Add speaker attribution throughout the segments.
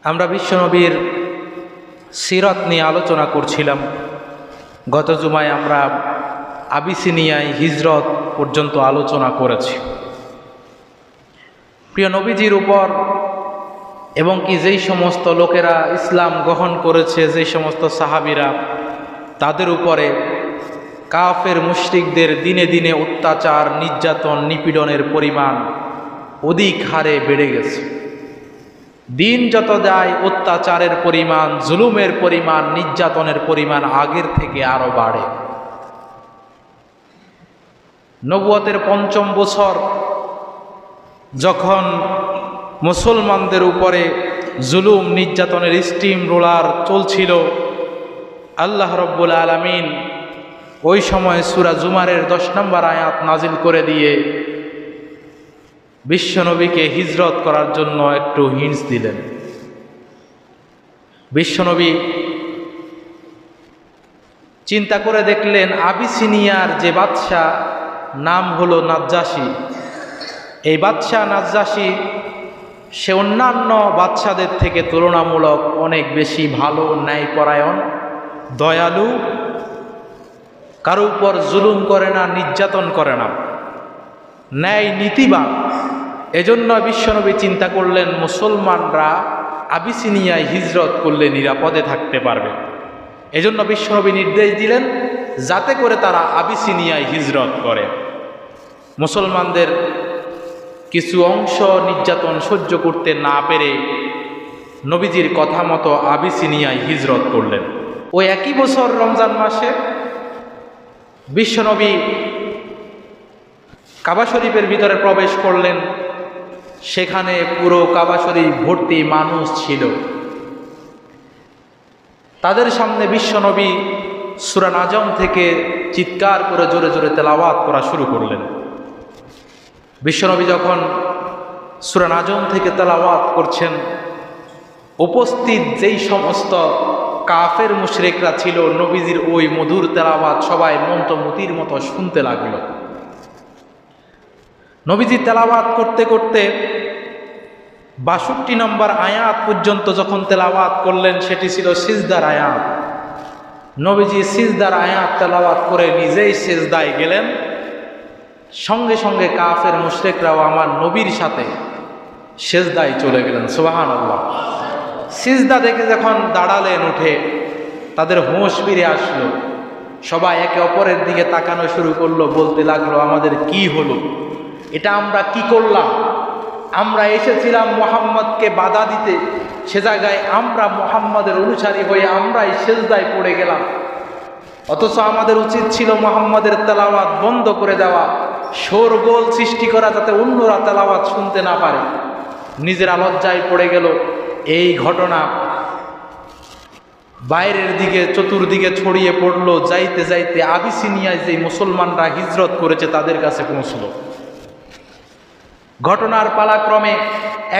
Speaker 1: আমরা বিশ্বনবীর সিরাত নিয়ে আলোচনা করছিলাম। গত জুমায় আমরা আবিসিনিয়ায় হিজরত পর্যন্ত আলোচনা করেছি। প্রিয় নবীজির উপর এবং কি যেই সমস্ত লোকেরা ইসলাম গ্রহণ করেছে, যেই সমস্ত সাহাবীরা, তাদের উপরে কাফের মুশরিকদের দিনে দিনে অত্যাচার, নির্যাতন, নিপীড়নের পরিমাণ অধিক হারে বেড়ে গেছে। দিন যত যায় অত্যাচারের পরিমাণ, জুলুমের পরিমাণ, নির্যাতনের পরিমাণ আগের থেকে আরো বাড়ে। নবুয়তের ৫ম বছর যখন মুসলমানদের উপরে জুলুম নির্যাতনের স্টিম রোলার চলছিল, আল্লাহ রব্বুল আলামিন ওই সময় সূরা জুমারের 10 নম্বর আয়াত নাজিল করে দিয়ে বিশ্বনবীকে হিজরত করার জন্য একটু হিন্টস দিলেন। বিশ্বনবী চিন্তা করে দেখলেন, আবিসিনিয়ার যে বাদশাহ নাম হলো নাজ্জাশী, এই বাদশাহ নাজ্জাশী সে অন্যান্য বাদশাদের থেকে তুলনামূলক অনেক বেশি ভালো, ন্যায়পরায়ণ, দয়ালু, কারো উপর জুলুম করে না, নির্যাতন করে না, ন্যায় নীতিবান। এজন্য বিশ্বনবী চিন্তা করলেন মুসলমানরা আবিসিনিয়ায় হিজরত করলে নিরাপদে থাকতে পারবে। এজন্য বিশ্বনবী নির্দেশ দিলেন যাতে করে তারা আবিসিনিয়ায় হিজরত করে। মুসলমানদের কিছু অংশ নির্যাতন সহ্য করতে না পেরে নবীজির কথা মতো আবিসিনিয়ায় হিজরত করলেন। ওই একই বছর রমজান মাসে বিশ্বনবী কাবা শরীফের ভিতরে প্রবেশ করলেন। সেখানে পুরো কাবা শরীফ ভর্তি মানুষ ছিল। তাদের সামনে বিশ্বনবী সূরা নাজম থেকে চিৎকার করে জোরে জোরে তেলাওয়াত করা শুরু করলেন। বিশ্বনবী যখন সূরা নাজম থেকে তেলাওয়াত করছেন, উপস্থিত যেই সমস্ত কাফের মুশরিকরা ছিল, নবীজির ওই মধুর তেলাওয়াত সবাই মন্ত্রমুতির মতো শুনতে লাগলো। নবীজি তেলাওয়াত করতে করতে ৬২ নম্বর আয়াত পর্যন্ত যখন তেলাওয়াত করলেন, সেটি ছিল সিজদার আয়াত। নবীজি সিজদার আয়াত তেলাওয়াত করে নিজেই সিজদায় গেলেন। সঙ্গে সঙ্গে কাফের মুশরিকরাও আমার নবীর সাথে সিজদায় চলে গেলেন। সুবহানাল্লাহ। সিজদা দেখে যখন দাঁড়ালেন উঠে, তাদের হুঁশ ফিরে আসলো। সবাই একে অপরের দিকে তাকানো শুরু করলো, বলতে লাগলো আমাদের কি হলো, এটা আমরা কি করলাম? আমরা এসেছিলাম মুহাম্মদকে বাধা দিতে, সে জায়গায় আমরা মুহাম্মদের অনুসারী হয়ে আমরাই সিজদায় পড়ে গেলাম। অথচ আমাদের উচিত ছিল মুহাম্মদের তেলাওয়াত বন্ধ করে দেওয়া, শোরগোল সৃষ্টি করা, যাতে অন্যরা তেলাওয়াত শুনতে না পারে। নিজেরা লজ্জায় পড়ে গেল। এই ঘটনা বাইরের দিকে চতুর্দিকে ছড়িয়ে পড়লো। যাইতে যাইতে আবিসিনিয়ায় যে মুসলমানরা হিজরত করেছে তাদের কাছে পৌঁছলো। ঘটনার পালাক্রমে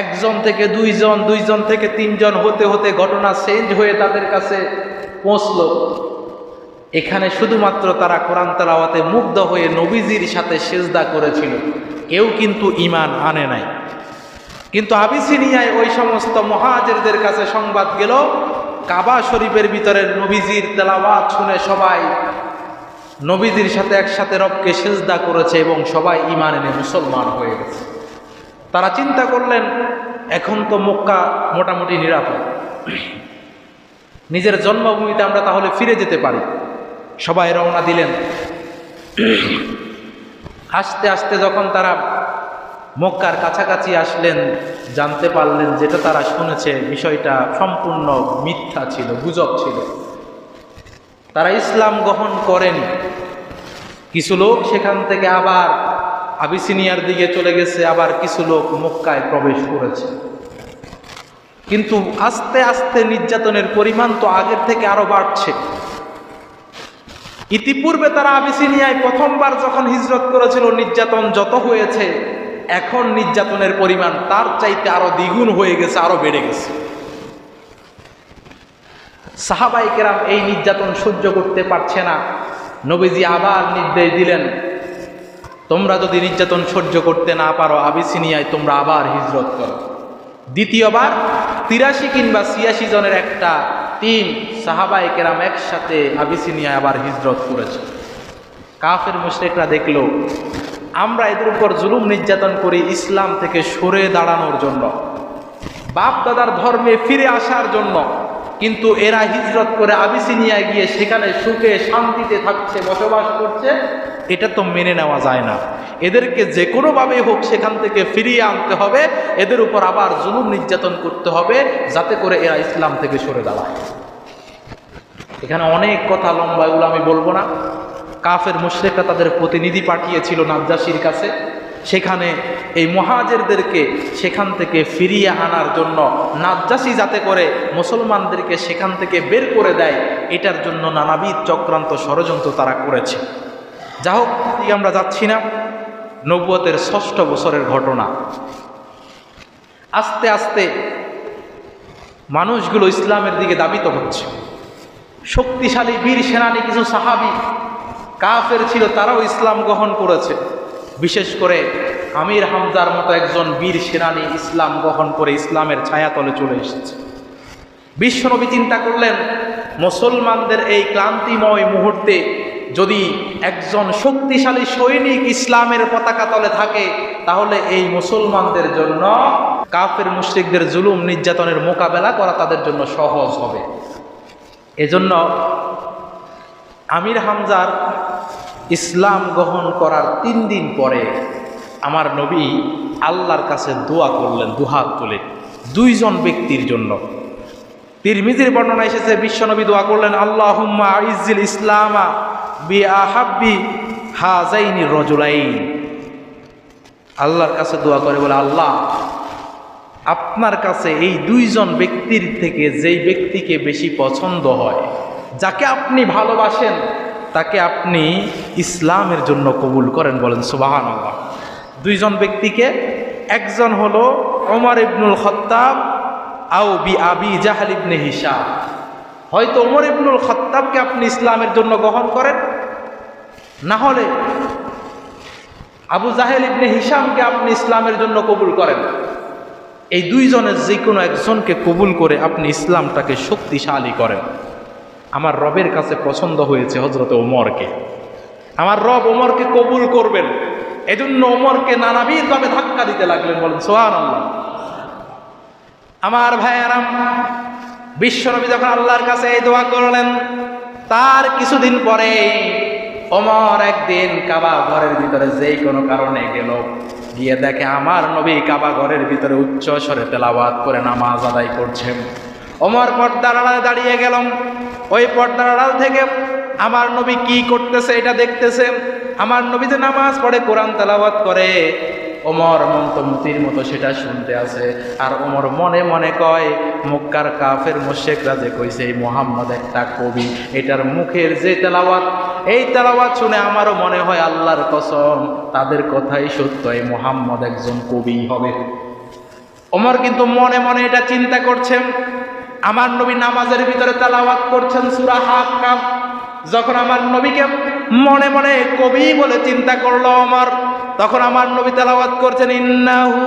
Speaker 1: একজন থেকে দুইজন, দুইজন থেকে তিনজন হতে হতে ঘটনা চেঞ্জ হয়ে তাদের কাছে পৌঁছলো। এখানে শুধুমাত্র তারা কোরআন তেলাওয়াতে মুগ্ধ হয়ে নবীজির সাথে সিজদা করেছিল, কেউ কিন্তু ঈমান আনে নাই। কিন্তু আবিসিনিয়ায় ওই সমস্ত মুহাজিরদের কাছে সংবাদ গেল, কাবা শরীফের ভিতরে নবীজির তেলাওয়াত শুনে সবাই নবীজির সাথে একসাথে রবকে সিজদা করেছে এবং সবাই ঈমান এনে মুসলমান হয়ে গেছে। তারা চিন্তা করলেন এখন তো মক্কা মোটামুটি নিরাপদ, নিজের জন্মভূমিতে আমরা তাহলে ফিরে যেতে পারি। সবাই রওনা দিলেন। আস্তে আস্তে যখন তারা মক্কার কাছাকাছি আসলেন, জানতে পারলেন যেটা তারা শুনেছে বিষয়টা সম্পূর্ণ মিথ্যা ছিল, গুজব ছিল। তারা ইসলাম গ্রহণ করেনি। কিছু লোক সেখান থেকে আবার আবিসিনিয়ার দিকে চলে গেছে, আবার কিছু লোক মক্কায় প্রবেশ করেছে। কিন্তু আস্তে আস্তে নির্যাতনের পরিমাণ তো আগের থেকে আরো বাড়ছে। ইতিপূর্বে তারা আবিসিনিয়ায় প্রথমবার যখন হিজরত করেছিল, নির্যাতন যত হয়েছে, এখন নির্যাতনের পরিমাণ তার চাইতে আরো দ্বিগুণ হয়ে গেছে, আরো বেড়ে গেছে। সাহাবায়ে কেরাম এই নির্যাতন সহ্য করতে পারছে না। নবীজি আবার নির্দেশ দিলেন, তোমরা যদি নির্যাতন সহ্য করতে না পারো, আবিসিনিয়ায় তোমরা আবার হিজরত করো। দ্বিতীয়বার ৮৩ কিংবা ৮৬ জনের একটা টিম সাহাবায়ে কেরাম একসাথে আবিসিনিয়ায় আবার হিজরত করেছে। কাফের মুশরিকরা দেখলো আমরা এদের উপর জুলুম নির্যাতন করি ইসলাম থেকে সরে দাঁড়ানোর জন্য, বাপ দাদার ধর্মে ফিরে আসার জন্য, কিন্তু এরা হিজরত করে আবিসিনিয়ায় গিয়ে সেখানে সুখে শান্তিতে থাকছে, বসবাস করছে, এটা তো মেনে নেওয়া যায় না। এদেরকে যে কোনোভাবে হোক সেখান থেকে ফিরিয়ে আনতে হবে, এদের উপর আবার জুলুম নির্যাতন করতে হবে যাতে করে এরা ইসলাম থেকে সরে দাঁড়ায়। এখানে অনেক কথা লম্বা, এগুলো আমি বলবো না। কাফের মুশরিকরা তাদের প্রতিনিধি পাঠিয়েছিল নাজ্জাশীর কাছে, সেখানে এই মুহাজিরদেরকে সেখান থেকে ফিরিয়ে আনার জন্য, নাজ্জাশী যাতে করে মুসলমানদেরকে সেখান থেকে বের করে দেয়, এটার জন্য নানাবিধ চক্রান্ত ষড়যন্ত্র তারা করেছে। যা হোক, আমরা যাচ্ছি না। নবুয়তের ৬ষ্ঠ বছরের ঘটনা। আস্তে আস্তে মানুষগুলো ইসলামের দিকে ধাবিত হচ্ছে। শক্তিশালী বীর সেনানী কিছু সাহাবী কাফের ছিল, তারাও ইসলাম গ্রহণ করেছে। বিশেষ করে আমির হামজার মতো একজন বীর সেনানী ইসলাম গ্রহণ করে ইসলামের ছায়াতলে চলে এসেছে। বিশ্বনবী চিন্তা করলেন, মুসলমানদের এই ক্লান্তিময় মুহূর্তে যদি একজন শক্তিশালী সৈনিক ইসলামের পতাকা তলে থাকে, তাহলে এই মুসলমানদের জন্য কাফের মুশরিকদের জুলুম নির্যাতনের মোকাবেলা করা তাদের জন্য সহজ হবে। এজন্য আমির হামজার ইসলাম গ্রহণ করার ৩ দিন পরে আমার নবী আল্লাহর কাছে দোয়া করলেন, দুহাত তুলে 2 জন ব্যক্তির জন্য। তিরমিজির বর্ণনা এসেছে, বিশ্বনবী দোয়া করলেন, আল্লাহুম্মা আইজ্জিল ইসলামা বিআহাব্বি হাযাইনি রাজুলাইন। আল্লাহর কাছে দোয়া করে বলে, আল্লাহ আপনার কাছে এই 2 জন ব্যক্তির থেকে যেই ব্যক্তিকে বেশি পছন্দ হয়, যাকে আপনি ভালোবাসেন, তাকে আপনি ইসলামের জন্য কবুল করেন। বলেন সুবহানাল্লাহ। 2 জন ব্যক্তিকে, একজন হলো ওমর ইবনুল খাত্তাব আও বি আবি জাহল ইবনে হিশাম। হয়তো ওমর ইবনুল খাত্তাবকে আপনি ইসলামের জন্য গ্রহণ করেন, না হলে আবু জাহেল ইবনে হিশামকে আপনি ইসলামের জন্য কবুল করেন। এই 2 জনের যে কোনো একজনকে কবুল করে আপনি ইসলামটাকে শক্তিশালী করেন। আমার রবের কাছে পছন্দ হয়েছে হযরত ওমরকে, আমার রব ওমরকে কবুল করবেন। এজন্য ওমরকে নানাবিধভাবে ধাক্কা দিতে লাগলেন। বলেন সুবহানাল্লাহ। আমার ভাইয়েরাম, বিশ্বনবী যখন আল্লাহর কাছে এই দোয়া করলেন, তার কিছুদিন পরে ওমর একদিন কাবা ঘরের ভিতরে যেই কোনো কারণে গেল, গিয়ে দেখে আমার নবী কাবা ঘরের ভিতরে উচ্চ স্বরে তেলাওয়াত করে নামাজ আদায় করছেন। ওমর পর্দার আড়ালে দাঁড়িয়ে গেলাম। ওই পর্দার আড়াল থেকে আমার নবী কি করতেছে এটা দেখতেছে। আমার নবী যে নামাজ পড়ে, কোরআন তেলাওয়াত করে, ওমর মন্ত্রমুতির মতো সেটা শুনতে আছে। আর ওমর মনে মনে কয়, মক্কার কাফের মুশরিকরা যে কইছে এই মুহাম্মদ একটা কবি, এটার মুখের যে তেলাওয়াত, এই তেলাওয়াত শুনে আমারও মনে হয় আল্লাহর কসম তাদের কথাই সত্য, এই মুহাম্মদ একজন কবি হবে। ওমর কিন্তু মনে মনে এটা চিন্তা করছেন। আমার নবী নামাজের ভিতরে তেলাওয়াত করছেন সূরা হাক্কাম। যখন আমার নবীকে মনে মনে কবি বলে চিন্তা করলো ওমর, তখন আমার নবী তেলাওয়াত করছেন, ইন্নাহু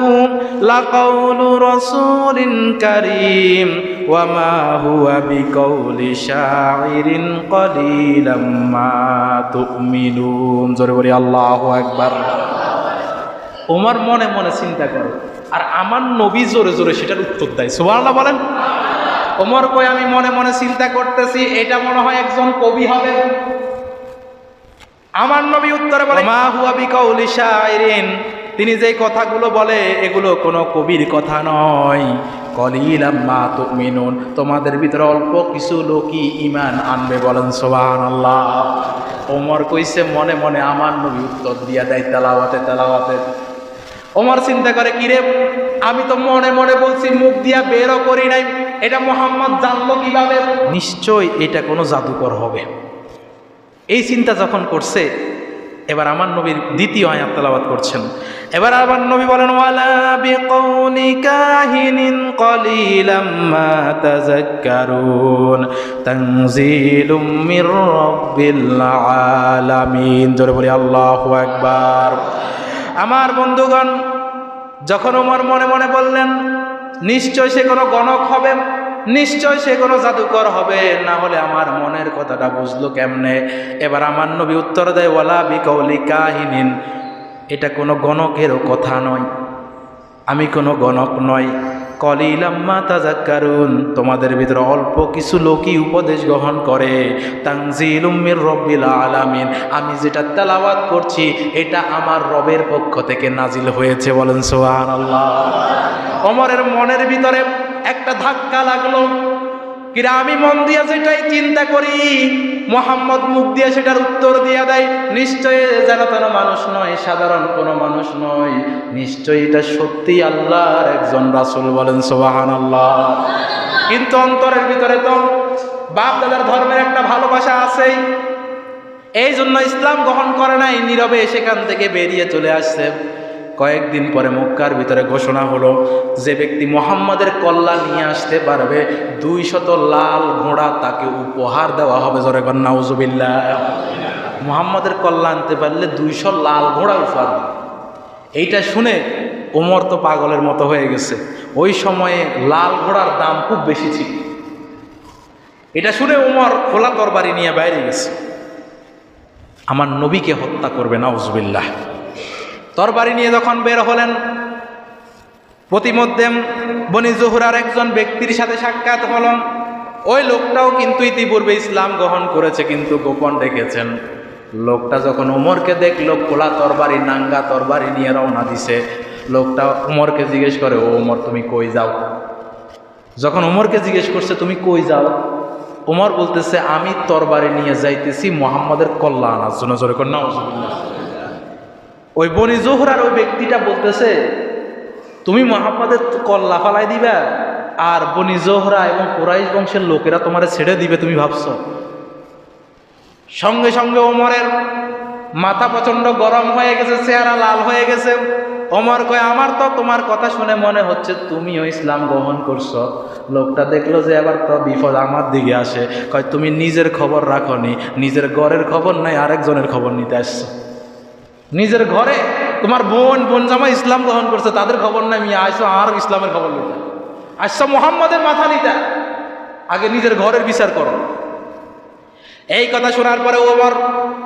Speaker 1: লাকাউলু রাসূলিন কারীম ওয়া মা হুয়া বিকাউলি শাইরিন কলিলাম মা তুমিনুন। জোরে বলি আল্লাহু আকবার। ওমর মনে মনে চিন্তা করে, আর আমার নবী জোরে জোরে সেটার উত্তর দেয়। সুবহানাল্লাহ বলেন। ওমর কই আমি মনে মনে চিন্তা করতেছি এটা মনে হয় একজন কবি হবে। আমার নবী উত্তরে বলে, মা হুয়া বিকাউলি শাইরিন, তিনি যেই কথাগুলো বলে এগুলো কোনো কবির কথা নয়। কলিলাম মা তুমিনুন, তোমাদের ভিতরে অল্প কিছু লোকই ঈমান আনবে। বলেন সুবহানাল্লাহ। ওমর কইছে মনে মনে, আমার নবী উত্তর দিয়া দেয় তেলাওয়াতে তেলাওয়াতে। ওমর চিন্তা করে, কিরে আমি তো মনে মনে বলছি, মুখ দিয়া বেরও করি নাই, এটা মুহাম্মদ জানলো কিভাবে? নিশ্চয় এটা কোনো জাদুকর হবে। এই চিন্তা যখন করছে, এবার আমার নবীর ২য় আয়াত তেলাওয়াত করছেন। এবার আমার নবী বলেন, ওয়ালা বিকাউলি কাহিনিন কলিলাম মা তাযাক্কারুন তানজিলুম মির রাব্বিল আলামিন। জোরে বলি আল্লাহু আকবার। আমার বন্ধুগণ, যখন ওমর মনে মনে বললেন নিশ্চয় সে কোনো গণক হবে, নিশ্চয় সে কোনো জাদুকর হবে, না হলে আমার মনের কথাটা বুঝলো কেমনে? এবার আমার নবী উত্তর দেয়, ওয়ালা বিকৌলি কাহিনিন, এটা কোনো গণকেরও কথা নয়, আমি কোনো গণক নই। কলিলাম মা তাযাক্কারুন, তোমাদের ভিতরে অল্প কিছু লোকই উপদেশ গ্রহণ করে। তানজিলুম মির রব্বিল আলামিন, আমি যেটা তেলাওয়াত করছি এটা আমার রবের পক্ষ থেকে নাজিল হয়েছে। বলেন সুবহানাল্লাহ। ওমরের মনের ভিতরে একটা ধাক্কা লাগলো, কিরা আমি মন দিয়ে যেটাই চিন্তা করি মুহাম্মদ মুখ দিয়ে সেটার উত্তর দিয়ে দেয়, নিশ্চয়ই যেন তেন মানুষ নয়, সাধারণ কোনো মানুষ নয়, নিশ্চয়ই এটা সত্যি আল্লাহর একজন রাসূল। বলেন সুবহানাল্লাহ। কিন্তু অন্তরের ভিতরে তো বাপ দাদার ধর্মের একটা ভালোবাসা আছেই, এই জন্য ইসলাম গ্রহণ করে নাই, নীরবে সেখান থেকে বেরিয়ে চলে আসছে। কয়েকদিন পরে মক্কার ভিতরে ঘোষণা হলো, যে ব্যক্তি মুহাম্মাদের কল্যাণ নিয়ে আসতে পারবে 200 লাল ঘোড়া তাকে উপহার দেওয়া হবে। জোরে বলেন নাউজুবিল্লাহ। মুহাম্মাদের কল্যাণ আনতে পারলে 200 লাল ঘোড়া উপহার। এইটা শুনে ওমর তো পাগলের মতো হয়ে গেছে। ওই সময়ে লাল ঘোড়ার দাম খুব বেশি ছিল। এটা শুনে ওমর খোলা তরবারি নিয়ে বাইরে গেছে, আমার নবীকে হত্যা করবে। নাউজুবিল্লাহ। তরবারি নিয়ে যখন বের হলেন, প্রতিমধ্যে বনি জুহরার একজন ব্যক্তির সাথে সাক্ষাৎ হল। ওই লোকটাও কিন্তু ইতিপূর্বে ইসলাম গ্রহণ করেছে, কিন্তু গোপন রেখেছেন। লোকটা যখন ওমরকে দেখলো খোলা তরবারি, নাঙ্গা তরবারি নিয়ে রওনা দিছে, লোকটা ওমরকে জিজ্ঞেস করে, ও ওমর তুমি কই যাও? যখন ওমরকে জিজ্ঞেস করছে তুমি কই যাও, ওমর বলতেছে আমি তরবারি নিয়ে যাইতেছি মুহাম্মাদের কল্যাণ আনার জন্য। জোরে কর নাউজুবিল্লাহ। ওই বনি জোহরার ওই ব্যক্তিটা বলতেছে তুমি মুহাম্মাদের কল্লা ফালাই দিবা, আর বনি জোহরা এবং কুরাইশ বংশের লোকেরা তোমারে ছেড়ে দিবে তুমি ভাবছো? সঙ্গে সঙ্গে ওমরের মাথা প্রচন্ড গরম হয়ে গেছে, চেহারা লাল হয়ে গেছে। ওমর কয় আমার তো তোমার কথা শুনে মনে হচ্ছে তুমিও ইসলাম গ্রহণ করছো। লোকটা দেখলো যে এবার তো বিপদ আমার দিকে আসে, কয় তুমি নিজের খবর রাখনি, নিজের ঘরের খবর নাই, আরেকজনের খবর নিতে আসছো। নিজের ঘরে তোমার বোন জামাই ইসলাম গ্রহণ করছে, তাদের খবর নাই, আমি আইসো আর ইসলামের খবর নিতে, আসছো মুহাম্মাদের মাথা নিতে, আগে নিজের ঘরের বিচার করো। এই কথা শোনার পরে ওমর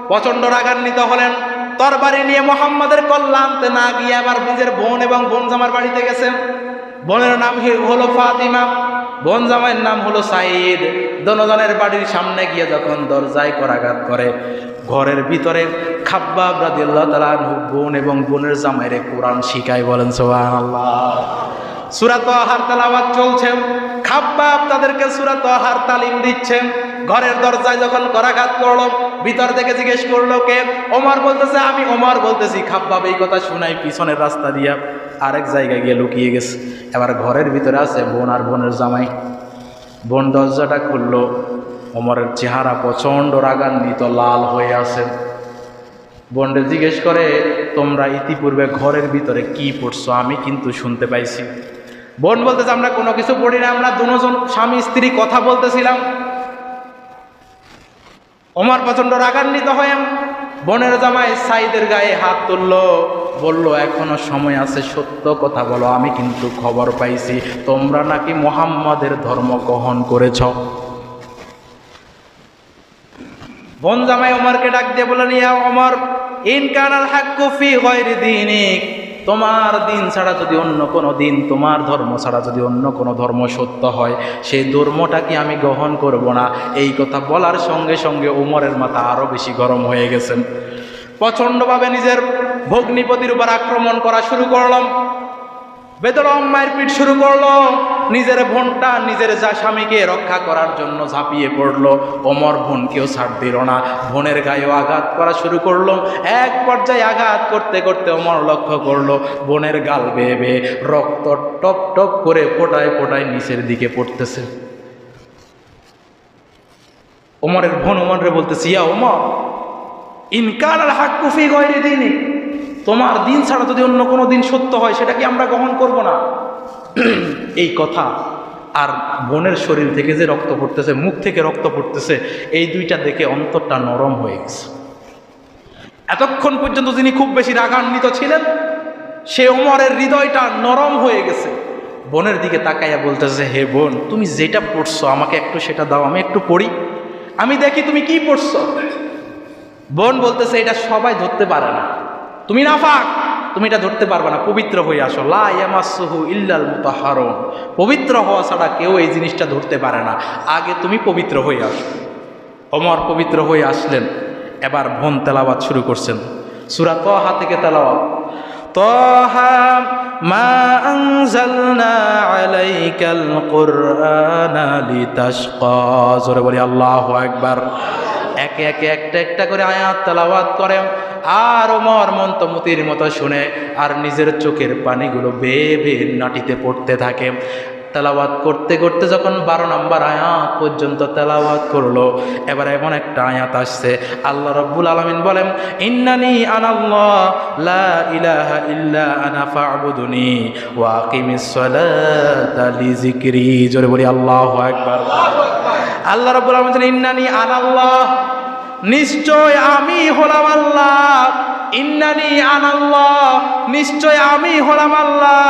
Speaker 1: প্রচন্ড রাগান্বিত হলেন। তরবারি নিয়ে মুহাম্মাদের কল্যাণ আনতে না গিয়ে আবার নিজের বোন এবং বোন জামার বাড়িতে গেছেন। বোনের নাম হলো ফাতিমা, বোন জামাইয়ের নাম হলো সাইদ। দোনোজনের বাড়ির সামনে গিয়ে যখন দরজায় করাঘাত করে, ঘরের ভিতরে খাব্বাব রাদিয়াল্লাহু তাআলা আনহু বোন এবং বোনের জামাইরে কোরআন শিখায়। বলেন সুবহানাল্লাহ। সূরা তাহার তেলাওয়াত চলছে, খাব্বাব তাদেরকে সূরা তাহার তালিম দিচ্ছেন। ঘরের দরজায় যখন করাঘাত করলো, ভিতর থেকে জিজ্ঞেস করলো কে? ওমর বলতেছে আমি। ওমর বলতেছি খাব্বাব এই কথা শুনাই পিছনের রাস্তা দিয়া আরেক জায়গায় গিয়ে লুকিয়ে গেছে। এবার ঘরের ভিতরে আছে বোন আর বোনের জামাই। বোন দরজাটা খুললো, ওমরের চেহারা প্রচণ্ড রাগান্বিত, লাল হয়ে আছে। বোনরে জিজ্ঞেস করে তোমরা ইতিপূর্বে ঘরের ভিতরে কি পড়ছো? আমি কিন্তু শুনতে পাইছি। বোন বলতেছে আমরা কোনো কিছু পড়ি না, আমরা দুজন স্বামী স্ত্রী কথা বলতেছিলাম। ওমর প্রচন্ড রাগান্বিত হয়ে বোনের জামাই সাইদের গায়ে হাত তুললো, বলল এখনো সময় আছে, সত্য কথা বলো, আমি কিন্তু খবর পাইছি তোমরা নাকি মুহাম্মাদের ধর্ম গ্রহণ করেছ। বোন জামাই ওমরকে ডাক দিয়ে বললেন ইয়া ওমর ইন কানাল হাক্কু ফি গায়রি দীনিক, তোমার দিন ছাড়া যদি অন্য কোনো দিন, তোমার ধর্ম ছাড়া যদি অন্য কোনো ধর্ম সত্য হয়, সেই ধর্মটা কি আমি গ্রহণ করব না? এই কথা বলার সঙ্গে সঙ্গে ওমরের মাথা আরো বেশি গরম হয়ে গেছেন। প্রচণ্ডভাবে নিজের ভগ্নিপতির উপর আক্রমণ করা শুরু করলাম, বেদরম মারপিট শুরু করলো। নিজের বোনটা নিজের স্বামীকে রক্ষা করার জন্য ঝাঁপিয়ে পড়লো। ওমর বোনকেও ছাড় দিল না, বোনের গায়েও আঘাত করা শুরু করলো। এক পর্যায়ে আঘাত করতে করতে ওমর লক্ষ্য করলো বোনের গাল বেয়ে বেয়ে রক্ত টপ টপ করে ফোটায় ফোটায় নিচের দিকে পড়তেছে। ওমরের বোন ওমরে বলতেছে ইয়া ওমর ইন কানাল হাক্কু ফি গায়রি দীনিক, তোমার দিন ছাড়া যদি অন্য কোনো দিন সত্য হয় সেটা কি আমরা গ্রহণ করব না? এই কথা আর বোনের শরীর থেকে যে রক্ত পড়তেছে, মুখ থেকে রক্ত পড়তেছে, এই দুইটা দেখে অন্তরটা নরম হয়ে গেছে। এতক্ষণ পর্যন্ত যিনি খুব বেশি রাগান্বিত ছিলেন, সে ওমরের হৃদয়টা নরম হয়ে গেছে। বোনের দিকে তাকাইয়া বলতেছে, হে বোন, তুমি যেটা পড়ছো আমাকে একটু সেটা দাও, আমি একটু পড়ি, আমি দেখি তুমি কি পড়ছো। বোন বলতেছে, এটা সবাই ধরতে পারে না, তুমি নাফাক, তুমি এটা ধরতে পারবে না, পবিত্র হয়ে আসো। লা ইয়ামাসসুহু ইল্লাল মুতাহহারুন, পবিত্র হওয়া ছাড়া কেউ এই জিনিসটা ধরতে পারে না, আগে তুমি পবিত্র হয়ে আসো। ওমর পবিত্র হয়ে আসলেন। এবার বোন তেলাওয়াত শুরু করছেন, সূরা তাহা থেকে তেলাওয়াত। তাহা মা আনজালনা আলাইকাল কুরআনা লিতাশকা। জোরে বলি আল্লাহু আকবার। একে একে একটা একটা করে আয়াত তেলাওয়াত করে, আর ওমর মন্তমতির মতো শুনে আর নিজের চোখের পানিগুলো বেয়ে বেয়ে নাটিতে পড়তে থাকে। তেলাওয়াত করতে করতে যখন 12 নম্বর আয়াত পর্যন্ত তেলাওয়াত করলো, এবার এমন একটা আয়াত আসছে, আল্লাহ রাব্বুল আলামিন বলেন, ইন্নানি আনাল্লাহ লা ইলাহা ইল্লা আনা ফা'বুদুনি ওয়া আকিমিস সালাতা লিযিকরি। জোরে বলি আল্লাহু আকবার। আল্লাহ রাব্বুল আলামিন বলেন, ইন্নানি আনাল্লাহ, নিশ্চয় আমি হলাম আল্লাহ। ইন্নানি আনাল্লাহ, নিশ্চয় আমি হলাম আল্লাহ।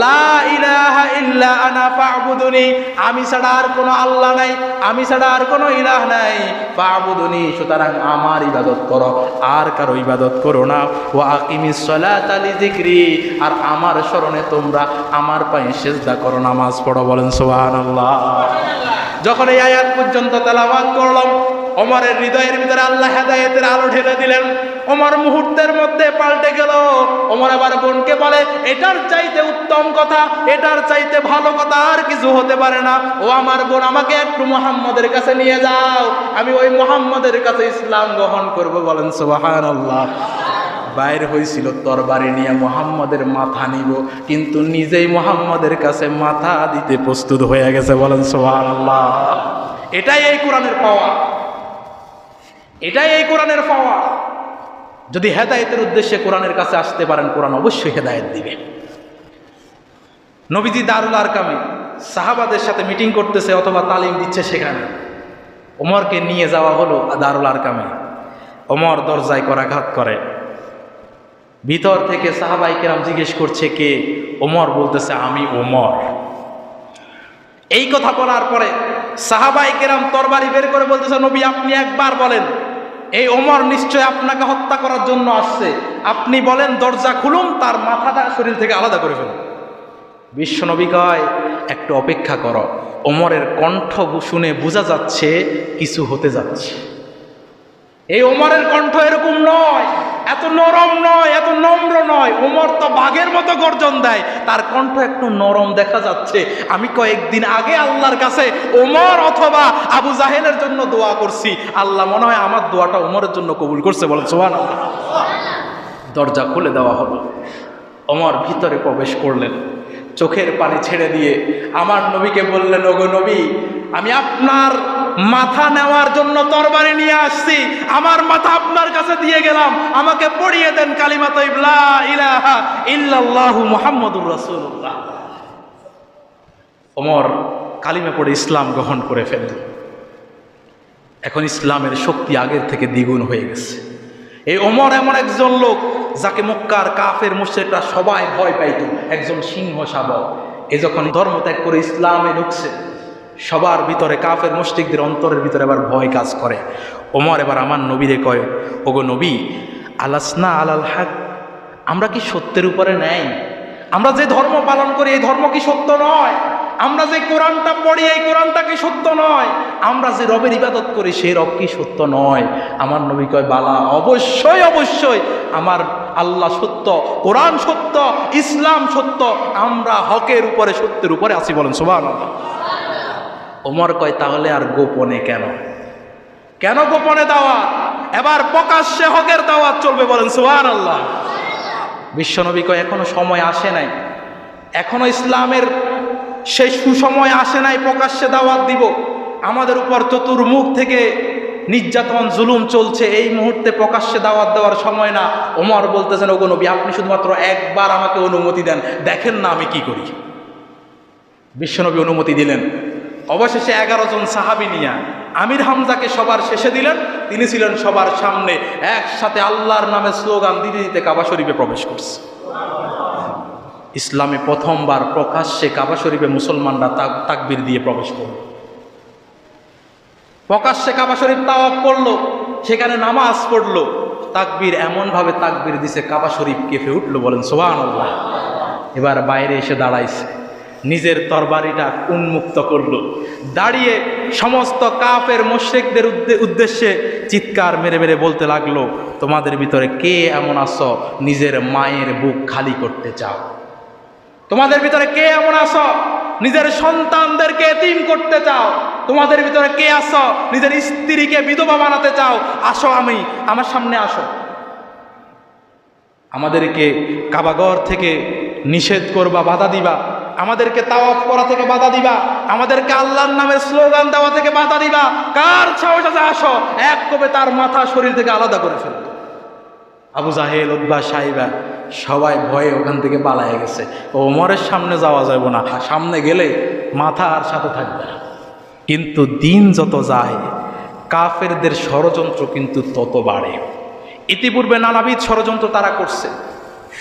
Speaker 1: লা ইলাহা ইল্লা আনা ফা'বুদুনি, আমি ছাড়া আর কোনো আল্লাহ নাই, আমি ছাড়া আর কোনো ইলাহ নাই। ফা'বুদুনি, সুতরাং আমার ইবাদত করো, আর কারো ইবাদত করো না। ওয়া আকিমিস সালাতা লিযিকরি, আর আমার স্মরণে তোমরা আমার পায়ে সিজদা করো, নামাজ পড়ো। বলেন সুবহানাল্লাহ। যখন এই আয়াত পর্যন্ত তেলাওয়াত করলাম, ওমরের হৃদয়ের ভিতরে আল্লাহ হেদায়েতের আলো ঢেলে দিলেন। ওমর মুহূর্তের মধ্যে পাল্টে গেল। ওমর আবার বোনকে বলে, এটার চাইতে উত্তম কথা, এটার চাইতে ভালো কথা আর কিছু হতে পারে না। ও আমার বোন, আমাকে একটু মুহাম্মদের কাছে নিয়ে যাও, আমি ওই মুহাম্মদের কাছে ইসলাম গ্রহণ করব। বলেন সুবহানাল্লাহ। বাইর হয়েছিল তরবারি নিয়ে মুহাম্মদের মাথা নিব, কিন্তু নিজেই মুহাম্মদের কাছে মাথা দিতে প্রস্তুত হয়ে গেছে। বলেন সুবহানাল্লাহ। এটাই এই কোরআনের পাওয়া, এটাই এই কোরআনের পাওয়া। যদি হেদায়েতের উদ্দেশ্যে কোরআনের কাছে আসতে পারেন, কোরআন অবশ্যই হেদায়েত দিবে। নবীজি দারুল আরকামে সাহাবাদের সাথে মিটিং করতেছে অথবা তালিম দিচ্ছে, সেখানে ওমরকে নিয়ে যাওয়া হলো দারুল আরকামে। ওমর দরজায় করাঘাত করে, ভিতর থেকে সাহাবায়ে কেরাম জিজ্ঞেস করছে, কে? ওমর বলতেছে, আমি ওমর। এই কথা বলার পরে সাহাবায়ে কেরাম তরবারি বের করে বলতেছে, নবী আপনি একবার বলেন, এই ওমর নিশ্চয় আপনাকে হত্যা করার জন্য আসছে, আপনি বলেন দরজা খুলুন, তার মাথাটা শরীর থেকে আলাদা করে ফেলুন। বিশ্বনবী কয়, একটু অপেক্ষা করো। ওমরের কণ্ঠ শুনে বোঝা যাচ্ছে কিছু হতে যাচ্ছে। এই ওমরের কণ্ঠ এরকম নয়, এত নরম নয়, এত নম্র নয়। ওমর তো বাঘের মতো গর্জন দেয়, তার কণ্ঠ একটু নরম দেখা যাচ্ছে। আমি কয়েকদিন আগে আল্লাহর কাছে ওমর অথবা আবু জাহেলের জন্য দোয়া করছি, আল্লাহ মনে হয় আমার দোয়াটা ওমরের জন্য কবুল করছে। বলেন সুবহানাল্লাহ। দরজা খুলে দেওয়া হলো, ওমর ভিতরে প্রবেশ করলেন, চোখের পানি ছেড়ে দিয়ে আমার নবীকে বললেন, ওগো নবী, আমি আপনার মাথা নেওয়ার জন্য তরবারি নিয়ে আসছি, আমার মাথা আপনার কাছে দিয়ে গেলাম, আমাকে পড়িয়ে দেন কালিমা তাইয়্যিব লা ইলাহা ইল্লাল্লাহু মুহাম্মাদুর রাসূলুল্লাহ। ওমর কালিমা পড়ে ইসলাম গ্রহণ করে ফেললেন। এখন ইসলামের শক্তি আগের থেকে দ্বিগুণ হয়ে গেছে। এই ওমর এমন একজন লোক যাকে মক্কার কাফের মুশরিকরা সবাই ভয় পাইত, একজন সিংহ শাবক। এ যখন ধর্ম ত্যাগ করে ইসলামে ঢুকছে, সবার ভিতরে কাফের মুশরিকদের অন্তরের ভিতরে আবার ভয় কাজ করে। ওমর এবার আমার নবীরে কয়, ওগো নবী, আলাসনা আলাল হক, আমরা কি সত্যের উপরে নেই? আমরা যে ধর্ম পালন করি এই ধর্ম কি সত্য নয়? আমরা যে কোরআনটা পড়ি এই কোরআনটা কি সত্য নয়? আমরা যে রবের ইবাদত করি সেই রব কি সত্য নয়? আমার নবী কয়, বালা, অবশ্যই অবশ্যই আমার আল্লাহ সত্য, কোরআন সত্য, ইসলাম সত্য, আমরা হকের উপরে সত্যের উপরে আছি। বলেন সুবহানাল্লাহ। ওমর কয়, তাহলে আর গোপনে কেন? কেন গোপনে দাওয়াত? এবার প্রকাশ্যে হকের দাওয়াত চলবে। বলেন সুবহানাল্লাহ। বিশ্বনবী কয়, এখনো সময় আসে নাই, এখনো ইসলামের সেই সুসময় আসে নাই প্রকাশ্যে দাওয়াত দিব। আমাদের উপর চতুর্মুখ থেকে নির্যাতন জুলুম চলছে, এই মুহূর্তে প্রকাশ্যে দাওয়াত দেওয়ার সময় না। ওমর বলতেছেন, ওগো নবী, আপনি শুধুমাত্র একবার আমাকে অনুমতি দেন, দেখেন না আমি কি করি। বিশ্বনবী অনুমতি দিলেন। অবশেষে 11 জন সাহাবী নিয়ে আমির হামজাকে সবার শেষে দিলেন, তিনি ছিলেন সবার সামনে। একসাথে আল্লাহর নামে স্লোগান দিতে দিতে কাবা শরীফে প্রবেশ করছে। ইসলামে প্রথমবার প্রকাশ্যে কাবা শরীফে মুসলমানরা তাকবীর দিয়ে প্রবেশ করল। প্রকাশ্যে কাবা শরীফ তাওয়াফ করলো, সেখানে নামাজ পড়লো, তাকবীর এমনভাবে তাকবীর দিছে কাবা শরীফ কেঁপে উঠলো, বলেন সুবহানাল্লাহ। এবার বাইরে এসে দাঁড়াইছে, নিজের তরবারিটা উন্মুক্ত করলো, দাঁড়িয়ে সমস্ত কাফের মুশরিকদের উদ্দেশ্যে চিৎকার মেরে মেরে বলতে লাগলো, তোমাদের ভিতরে কে এমন আছো নিজের মায়ের বুক খালি করতে চাও? তোমাদের ভিতরে কে এমন আছো নিজের সন্তানদেরকে এতিম করতে চাও? তোমাদের ভিতরে কে আছো নিজের স্ত্রীকে বিধবা বানাতে চাও? আসো, আমার সামনে আসো। আমাদেরকে কাবাঘর থেকে নিষেধ করবা, বাধা দিবা, আমাদেরকে তাওয়াফ করা থেকে বাধা দিবা, আমাদেরকে আল্লাহর নামের স্লোগান দেওয়া থেকে বাধা দিবা। কার সাহস আছে? আসো। এক কোপে তার মাথা শরীর থেকে আলাদা করে ফেলল। আবু জাহেল, উতবা, সাইবা সবাই ভয়ে ওখান থেকে পালায়ে গেছে। ওমরের সামনে যাওয়া যাবে না, সামনে গেলে মাথা আর সাথে থাকবে না। কিন্তু দিন যত যায় কাফেরদের ষড়যন্ত্র কিন্তু তত বাড়ে। ইতিপূর্বে নানাবিধ ষড়যন্ত্র তারা করছে,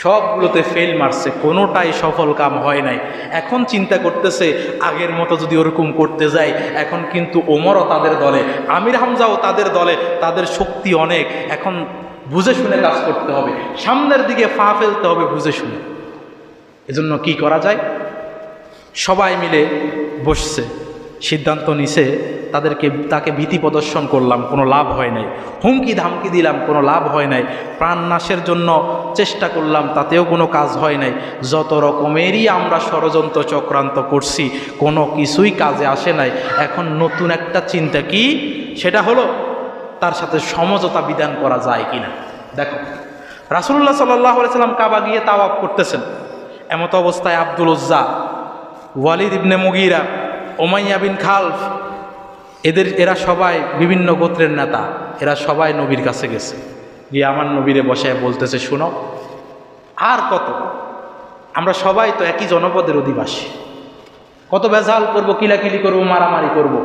Speaker 1: সবগুলোতে ফেল মারছে, কোনোটাই সফল কাম হয় নাই। এখন চিন্তা করতেছে আগের মতো যদি ওরকম করতে যায়, এখন কিন্তু ওমরও তাদের দলে, আমির হামজাও তাদের দলে, তাদের শক্তি অনেক। এখন বুঝে শুনে কাজ করতে হবে, সামনের দিকে পা ফেলতে হবে বুঝে শুনে। এজন্য কি করা যায়? সবাই মিলে বসছে, সিদ্ধান্ত নিছে তাকে ভীতি প্রদর্শন করলাম, কোনো লাভ হয় নাই। হুমকি ধামকি দিলাম, কোনো লাভ হয় নাই। প্রাণ নাশের জন্য চেষ্টা করলাম, তাতেও কোনো কাজ হয় নাই। যত রকমেরই আমরা ষড়যন্ত্র চক্রান্ত করছি, কোনো কিছুই কাজে আসে নাই। এখন নতুন একটা চিন্তা কি, সেটা হলো তার সাথে সমঝোতা বিধান করা যায় কিনা। দেখো, রাসূলুল্লাহ সাল্লাল্লাহু আলাইহি সাল্লাম কাবা গিয়ে তাওয়াফ করতেছেন, এমত অবস্থায় আব্দুল উজ্জা, ওয়ালিদ ইবনে মুগীরা, উমাইয়া বিন খালফ, এরা সবাই বিভিন্ন গোত্রের নেতা, এরা সবাই নবীর কাছে গেছে, গিয়ে আমার নবীরে বসায় বলতেছে, শুনো, আর কত, আমরা সবাই তো একই জনপদের অধিবাসী, কত ভেজাল করবো, কিলাকিলি করবো, মারামারি করব।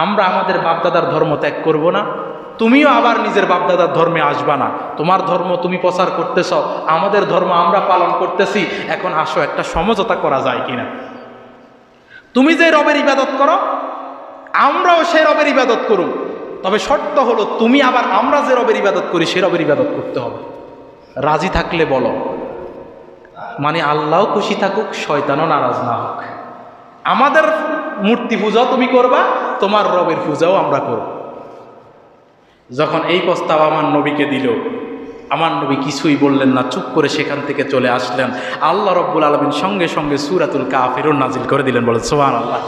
Speaker 1: আমরা আমাদের বাপদাদার ধর্ম ত্যাগ করব না, তুমিও আবার নিজের বাপদাদার ধর্মে আসবা না। তোমার ধর্ম তুমি প্রচার করতেছ, আমাদের ধর্ম আমরা পালন করতেছি। এখন আসো, একটা সমঝোতা করা যায় কিনা। তুমি যে রবের ইবাদত করো, আমরাও সে রবের ইবাদত করুম, তবে শর্ত হলো তুমি আবার আমরা যে রবের ইবাদত করি সে রবের ইবাদত করতে হবে। রাজি থাকলে বলো, মানে আল্লাহও খুশি থাকুক, শয়তানও নারাজ না হোক। আমাদের মূর্তি পূজাও তুমি করবা, তোমার রবের পূজাও আমরা করব। যখন এই প্রস্তাব আমার নবীকে দিল, আমার নবী কিছুই বললেন না, চুপ করে সেখান থেকে চলে আসলেন। আল্লাহ রাব্বুল আলামিন সঙ্গে সঙ্গে সূরাতুল কাফিরুন নাজিল করে দিলেন, বলেন সুবহানাল্লাহ।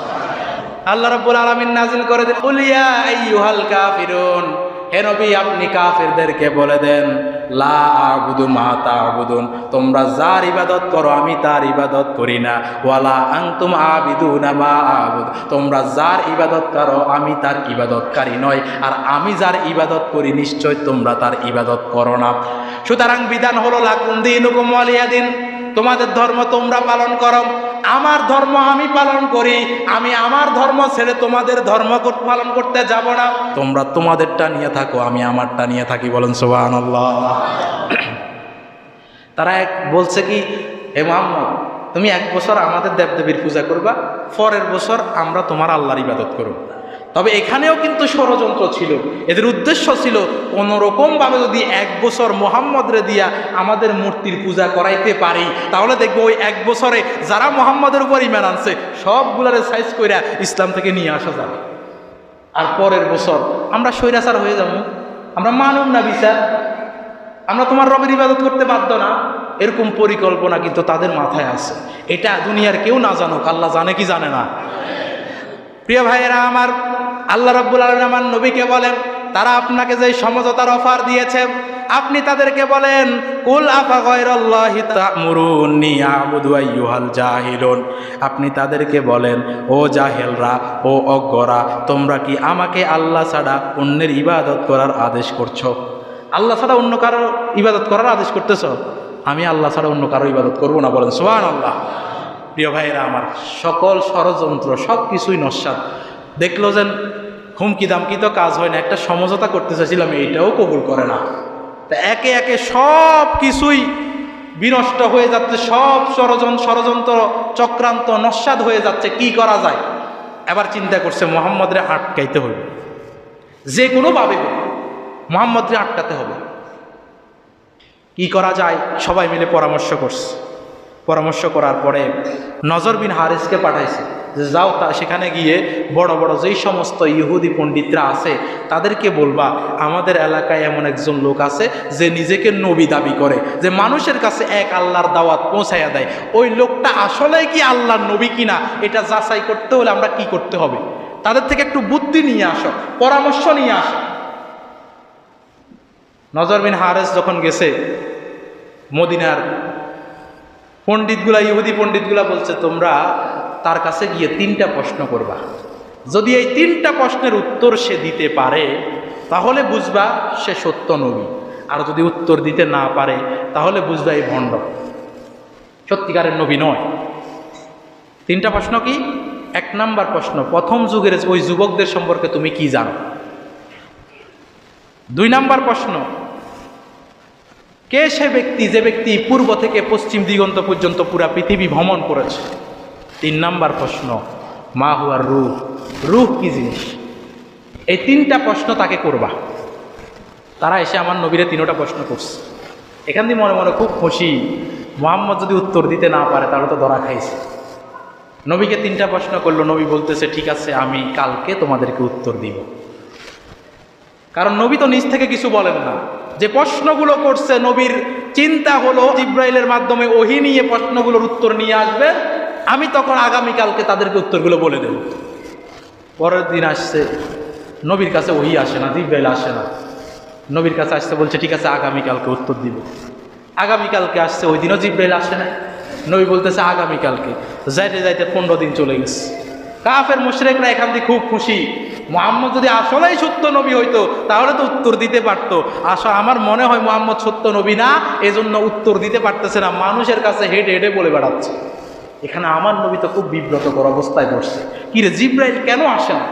Speaker 1: আল্লাহ রাব্বুল আলামিন নাজিল করে দিলেন, কুল ইয়া আইয়ুহাল কাফিরুন, হে নবী আপনি কাফেরদেরকে বলে দেন, লা আ'বুদু মা তা'বুদুন, তোমরা যার ইবাদত করো আমি তার ইবাদত করি না, ওয়ালা আনতুম আবিদুনা মা আ'বুদ, তোমরা যার ইবাদত করো আমি তার ইবাদতকারী নয়, আর আমি যার ইবাদত করি নিশ্চয় তোমরা তার ইবাদত করো না। সুতরাং বিধান হলো লাকুম দীনুকুম ওয়ালিয়া দিন, তোমাদের ধর্ম তোমরা পালন করো, আমার ধর্ম আমি পালন করি, আমি আমার ধর্ম ছেড়ে তোমাদের ধর্ম পালন করতে যাব না। তোমরা তোমাদেরটা নিয়ে থাকো, আমি আমারটা নিয়ে থাকি, বলেন সুবহানাল্লাহ। তারা বলছে কি, হে মুহাম্মদ তুমি 1 বছর আমাদের দেবদেবীর পূজা করবা, পরের বছর আমরা তোমার আল্লাহর ইবাদত করব। তবে এখানেও কিন্তু ষড়যন্ত্র ছিল, এদের উদ্দেশ্য ছিল কোনোরকমভাবে যদি 1 বছর মুহাম্মদরে দিয়া আমাদের মূর্তির পূজা করাইতে পারি, তাহলে দেখবো ওই 1 বছরে যারা মুহাম্মদের উপর ঈমান আনছে সবগুলারে সাইজ কইরা ইসলাম থেকে নিয়ে আসা যাবে। আর পরের বছর আমরা স্বৈরাচার হয়ে যাব, আমরা মানুম না বিচার, আমরা তোমার রবের ইবাদত করতে বাধ্য না। এরকম পরিকল্পনা কিন্তু তাদের মাথায় আছে। এটা দুনিয়ার কেউ না জানুক, আল্লাহ জানে কি জানে না। প্রিয় ভাইয়েরা আমার, আল্লাহ রাব্বুল আলামিন আমার নবীকে বলেন, তারা আপনাকে যে সমঝোতার অফার দিয়েছে আপনি তাদেরকে বলেন, কুল আফা গায়রাল্লাহি তা'মুরুনি আ'বুদু আইয়ুহাল জাহিলুন, আপনি তাদেরকে বলেন, ও জাহেলরা, ও অজ্ঞরা, তোমরা কি আমাকে আল্লাহ ছাড়া অন্যের ইবাদত করার আদেশ করছো? আল্লাহ ছাড়া অন্য কারো ইবাদত করার আদেশ করতেছ? আমি আল্লাহ ছাড়া অন্য কারো ইবাদত করবো না, বলেন সুবহানাল্লাহ। প্রিয় ভাইয়েরা আমার, সকল ষড়যন্ত্র সব কিছুই নস্যাৎ। দেখলো যেন হুমকি দামকি তো কাজ হয় না, একটা সমঝোতা করতে চাইছিলাম, এইটাও কবুল করে না। তা একে একে সব কিছুই বিনষ্ট হয়ে যাচ্ছে, সব ষড়যন্ত্র চক্রান্ত নস্যাৎ হয়ে যাচ্ছে, কি করা যায়? এবার চিন্তা করছে মুহাম্মদরে আটকাইতে হবে, যে কোনোভাবে মুহাম্মদরে আটকাতে হবে। কি করা যায়? সবাই মিলে পরামর্শ করছে। পরামর্শ করার পরে নজর বিন হারিসকে পাঠাইছে যে যাও সেখানে গিয়ে বড় বড় যেই সমস্ত ইহুদি পণ্ডিতরা আছে তাদেরকে বলবা আমাদের এলাকায় এমন একজন লোক আছে যে নিজেকে নবী দাবি করে, যে মানুষের কাছে এক আল্লাহর দাওয়াত পৌঁছাইয়া দেয়। ওই লোকটা আসলে কি আল্লাহর নবী কিনা এটা যাচাই করতে হলে আমরা কি করতে হবে? তাদের থেকে একটু বুদ্ধি নিয়ে আসো, পরামর্শ নিয়ে আসো। নজর বিন হারিস যখন গেছে, মদিনার পণ্ডিতগুলা, ইহুদি পণ্ডিতগুলা বলছে তোমরা তার কাছে গিয়ে 3টা প্রশ্ন করবা, যদি এই 3টা প্রশ্নের উত্তর সে দিতে পারে তাহলে বুঝবা সে সত্য নবী, আর যদি উত্তর দিতে না পারে তাহলে বুঝবা এই ভণ্ড, সত্যিকারের নবী নয়। 3টা প্রশ্ন কি? 1 নাম্বার প্রশ্ন, প্রথম যুগের ওই যুবকদের সম্পর্কে তুমি কি জানো? 2 নাম্বার প্রশ্ন, কে সে ব্যক্তি যে ব্যক্তি পূর্ব থেকে পশ্চিম দিগন্ত পর্যন্ত পুরা পৃথিবী ভ্রমণ করেছে? 3 নাম্বার প্রশ্ন, মা হুয়ার রূহ, রূহ কি জিনিস? এই 3টা প্রশ্ন তাকে করবা। তারা এসে আমার নবীরে 3টা প্রশ্ন করছে। এখান দিয়ে মনে মনে খুব খুশি, মুহাম্মদ যদি উত্তর দিতে না পারে তাহলে তো ধরা খাইছে। নবীকে 3টা প্রশ্ন করলো। নবী বলতেছে ঠিক আছে, আমি কালকে তোমাদেরকে উত্তর দিব। কারণ নবী তো নিজ থেকে কিছু বলেন না, যে প্রশ্নগুলো করছে নবীর চিন্তা হলো জিব্রাইলের মাধ্যমে ওহী নিয়ে প্রশ্নগুলোর উত্তর নিয়ে আসবে, আমি তখন আগামীকালকে তাদেরকে উত্তরগুলো বলে দেব। পরের দিন আসছে, নবীর কাছে ওহী আসে না, জিব্রাইল আসে না। নবীর কাছে আসছে, বলছে ঠিক আছে আগামীকালকে উত্তর দিব। আগামীকালকে আসছে, ওই দিনও জিব্রাইল আসে না। নবী বলতেছে আগামীকালকে। যাইতে যাইতে 15 দিন চলে গেছে। কাফের মুশরিকরা এখান থেকে খুব খুশি, মুহাম্মদ যদি আসলেই সত্য নবী হইতো তাহলে তো উত্তর দিতে পারতো। আমার মনে হয় মুহাম্মদ সত্য নবী না, এজন্য উত্তর দিতে পারতেছে না, মানুষের কাছে হেঁটে হেঁটে বলে বেড়াচ্ছে। এখানে আমার নবী তো খুব বিব্রতকর অবস্থায় পড়ছে। কিরে জিব্রাইল কেন আসে না,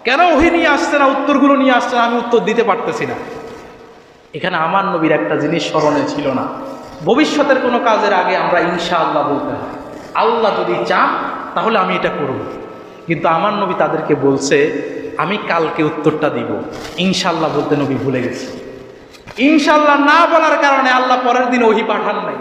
Speaker 1: কেন ওহী নিয়ে আসছে না, উত্তরগুলো নিয়ে আসছে না, আমি উত্তর দিতে পারতেছি না। এখানে আমার নবীর একটা জিনিস স্মরণে ছিল না, ভবিষ্যতের কোনো কাজের আগে আমরা ইনশাআল্লাহ বলতে হয়, আল্লাহ যদি চান তাহলে আমি এটা করব। কিন্তু আমার নবী তাদেরকে বলছে আমি কালকে উত্তরটা দিব, ইনশাআল্লাহ বলতে নবী ভুলে গেছে। ইনশাআল্লাহ না বলার কারণে আল্লাহ পরের দিন ওহী পাঠান নাই।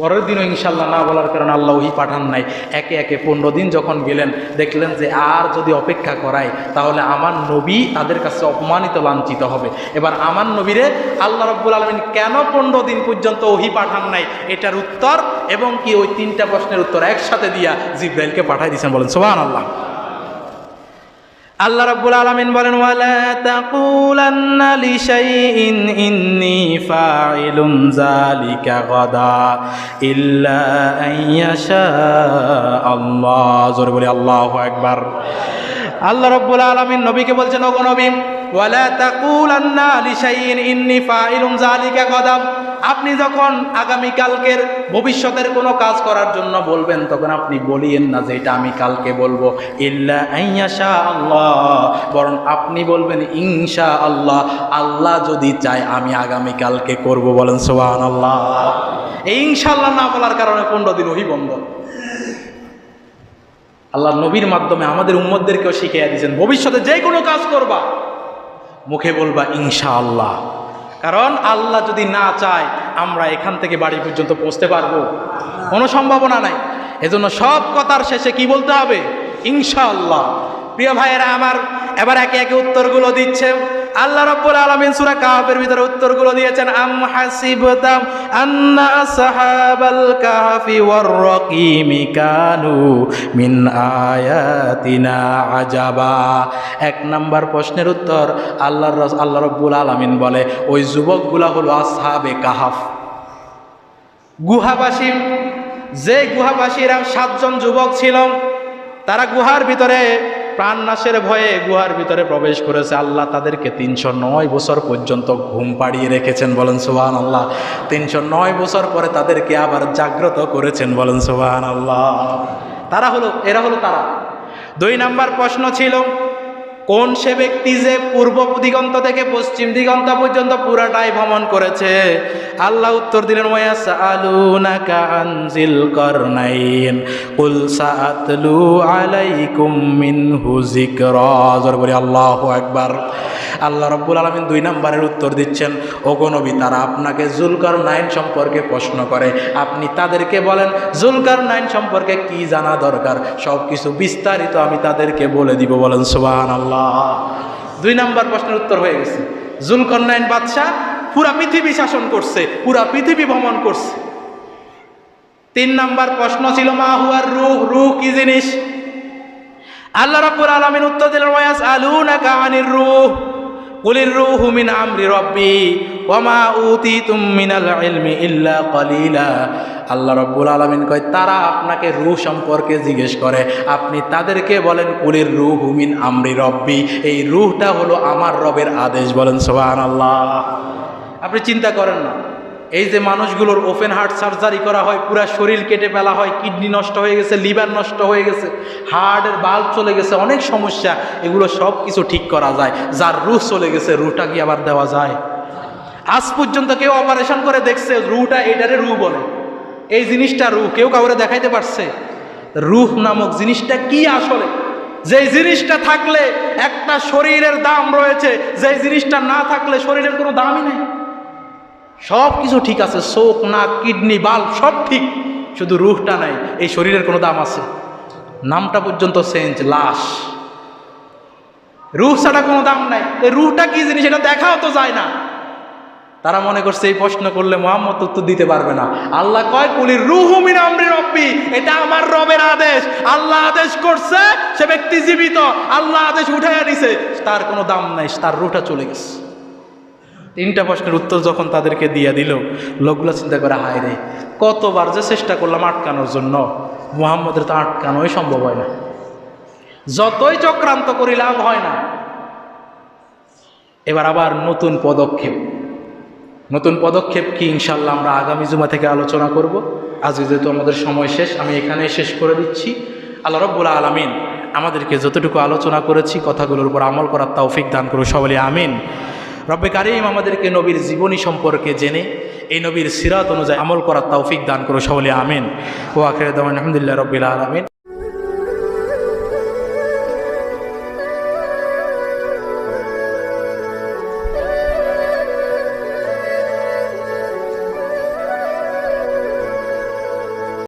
Speaker 1: পরের দিনও ইনশাআল্লাহ না বলার কারণে আল্লাহ ওহী পাঠান নাই। একে একে 15 দিন যখন গেলেন, দেখলেন যে আর যদি অপেক্ষা করায় তাহলে আমার নবী তাদের কাছে অপমানিত, লাঞ্ছিত হবে। এবার আমার নবীরে আল্লাহ রাব্বুল আলামিন কেন 15 দিন পর্যন্ত ওহী পাঠান নাই এটার উত্তর এবং কি ওই 3টা প্রশ্নের উত্তর একসাথে দিয়া জিব্রাইলকে পাঠাই দিয়েছেন। বলেন সুবহানাল্লাহ। আল্লাহ রাব্বুল আলামিন বলেন ওয়ালা তাকুলান্না লিশাইইন ইন্নী ফাইলুন যালিকা গাদা ইল্লা আইয়াশা আল্লাহ। জোরে বলি আল্লাহু আকবার। আল্লাহ রাব্বুল আলামিন নবীকে বলছেন, ওগো নবী, ওয়ালা তাকুলান্না লিশাইইন ইন্নী ফাইলুন যালিকা গাদা, আপনি যখন আগামীকালকের ভবিষ্যতের কোনো কাজ করার জন্য বলবেন তখন আপনি বলিয়েন না যে এটা আমি কালকে বলবো, ইল্লা আইয়াশা আল্লাহ, বরং আপনি বলবেন ইনশা আল্লাহ, আল্লাহ যদি চায় আমি আগামীকালকে করব। বলেন সুবহানাল্লাহ। এই ইনশাআল্লাহ না বলার কারণে 15 দিন ওহী বন্ধ। আল্লাহ নবীর মাধ্যমে আমাদের উম্মতদেরকেও শিখিয়ে দিয়েছেন ভবিষ্যতে যে কোনো কাজ করবা মুখে বলবা ইনশাআল্লাহ। কারণ আল্লাহ যদি না চায় আমরা এখান থেকে বাড়ি পর্যন্ত পৌঁছতে পারবো? কোনো সম্ভাবনা নাই। এজন্য সব কথার শেষে কি বলতে হবে? ইনশাআল্লাহ। প্রিয় ভাইয়েরা আমার, এবার একে একে উত্তরগুলো দিচ্ছে। আল্লাহ রাব্বুল আলামিন সূরা কাহফের ভিতরে উত্তরগুলো দিয়েছেন। আম হাসিবতাম আন্না আসহাবাল কাহফি ওয়ার রাকিমি কানু মিন আয়াতিনা আজাবা। 1 নাম্বার প্রশ্নের উত্তর আল্লাহ রাব্বুল আলামিন বলে ওই যুবকগুলা হলো আসহাবে কাহফ, গুহাবাসী। যে গুহাবাসীরা 7 জন যুবক ছিল, তারা গুহার ভিতরে প্রাণনাশের ভয়ে গুহার ভিতরে প্রবেশ করেছে। আল্লাহ তাদেরকে 309 বছর পর্যন্ত ঘুম পাড়িয়ে রেখেছেন। বলেন সুবহানাল্লাহ। 309 বছর পরে তাদেরকে আবার জাগ্রত করেছেন। বলেন সুবহানাল্লাহ। এরা হলো তারা। 2 নাম্বার প্রশ্ন ছিল কোন সে ব্যক্তি যে পূর্ব দিগন্ত থেকে পশ্চিম দিগন্ত পর্যন্ত পুরাটাই ভ্রমণ করেছে? আল্লাহ উত্তর দিলেন, ওয়ায়াসআলুনাকা আন যিল কারনাইন কুল সাআতলু আলাইকুম মিনহু যিকরা। জোরে বলি আল্লাহু আকবার। আল্লাহ রাব্বুল আলামিন 2 নম্বরের উত্তর দিচ্ছেন, ওগো নবী, তারা আপনাকে যুলকারনাইন সম্পর্কে প্রশ্ন করে, আপনি তাদেরকে বলেন যুলকারনাইন সম্পর্কে কি জানা দরকার, সব কিছু বিস্তারিত আমি তাদেরকে বলে দিব। বলেন সুবহানাল্লাহ। 2 নম্বর প্রশ্নের উত্তর হয়ে গেছে। যুলকারনাইন বাদশা পুরা পৃথিবী শাসন করছে, পুরা পৃথিবী ভ্রমণ করছে। 3 নম্বর প্রশ্ন ছিল মা হুয়ার রূহ, রূহ কি জিনিস? আল্লাহ রাব্বুল আলামিন উত্তর দিলেন, ওয়ায়াসআলুনাকা আনির রূহ কুলির রূহু মিন আমরি রাব্বি ওয়া মা উতিতুম মিনাল ইলমি ইল্লা কালিলা। আল্লাহ রাব্বুল আলামিন কয়, তারা আপনাকে রূহ সম্পর্কে জিজ্ঞেস করে, আপনি তাদেরকে বলেন কুলির রূহু মিন আমরি রাব্বি, এই রূহটা হলো আমার রবের আদেশ। বলেন সুবহানাল্লাহ। আপনি চিন্তা করেন না, এই যে মানুষগুলোর ওপেন হার্ট সার্জারি করা হয়, পুরা শরীর কেটে ফেলা হয়, কিডনি নষ্ট হয়ে গেছে, লিভার নষ্ট হয়ে গেছে, হার্টের বাল্ব চলে গেছে, অনেক সমস্যা, এগুলো সব কিছু ঠিক করা যায়। যার রূহ চলে গেছে, রূহটা কি আবার দেওয়া যায়? আজ পর্যন্ত কেউ অপারেশন করে দেখছে রূহটা, এটারে রূহ বলে, এই জিনিসটা রূহ, কেউ কাউরে দেখাইতে পারছে? রূহ নামক জিনিসটা কি আসলে? যেই জিনিসটা থাকলে একটা শরীরের দাম রয়েছে, যেই জিনিসটা না থাকলে শরীরের কোনো দামই নেই। সব কিছু ঠিক আছে, চোখ, নাক, কিডনি, বাল্ব সব ঠিক, শুধু রূহটা নাই। এই শরীরের কোনো দাম আছে? নামটা পর্যন্ত চেঞ্জ, লাশ। রূহ ছাড়া কোনো দাম নাই। এই রূহটা কি জিনিস এটা দেখাও তো যায় না। তারা মনে করছে এই প্রশ্ন করলে মুহাম্মদ উত্তর দিতে পারবে না। আল্লাহ কয়, কুলির রূহু মিন আমরি রাব্বি, এটা আমার রবের আদেশ। আল্লাহ আদেশ করছে, সে ব্যক্তি জীবিত, আল্লাহ আদেশ উঠাইয়া নিছে, তার কোনো দাম নাই, তার রূহটা চলে গেছে। 3টা প্রশ্নের উত্তর যখন তাদেরকে দিয়ে দিল, লোকগুলো চিন্তা করে, হায় রে, কতবার যে চেষ্টা করলাম আটকানোর জন্য, মুহাম্মদের তো আটকানোই সম্ভব হয় না, যতই চক্রান্ত করি লাভ হয় না। এবার আবার নতুন পদক্ষেপ কি ইনশাল্লাহ আমরা আগামী জুমা থেকে আলোচনা করব। আজকে যেহেতু আমাদের সময় শেষ, আমি এখানেই শেষ করে দিচ্ছি। আল্লাহ রাব্বুল আলামিন আমাদেরকে যতটুকু আলোচনা করেছি কথাগুলোর উপর আমল করার তৌফিক দান করুন, সকলে আমিন। রব্বে কারীম আমাদেরকে নবীর জীবনী সম্পর্কে জেনে এই নবীর সিরাত অনুযায়ী আমল করার তৌফিক দান করুন, সকলে আমিন। ওয়া আখিরু দাওয়ানা আলহামদুলিল্লাহি রাব্বিল আলামিন।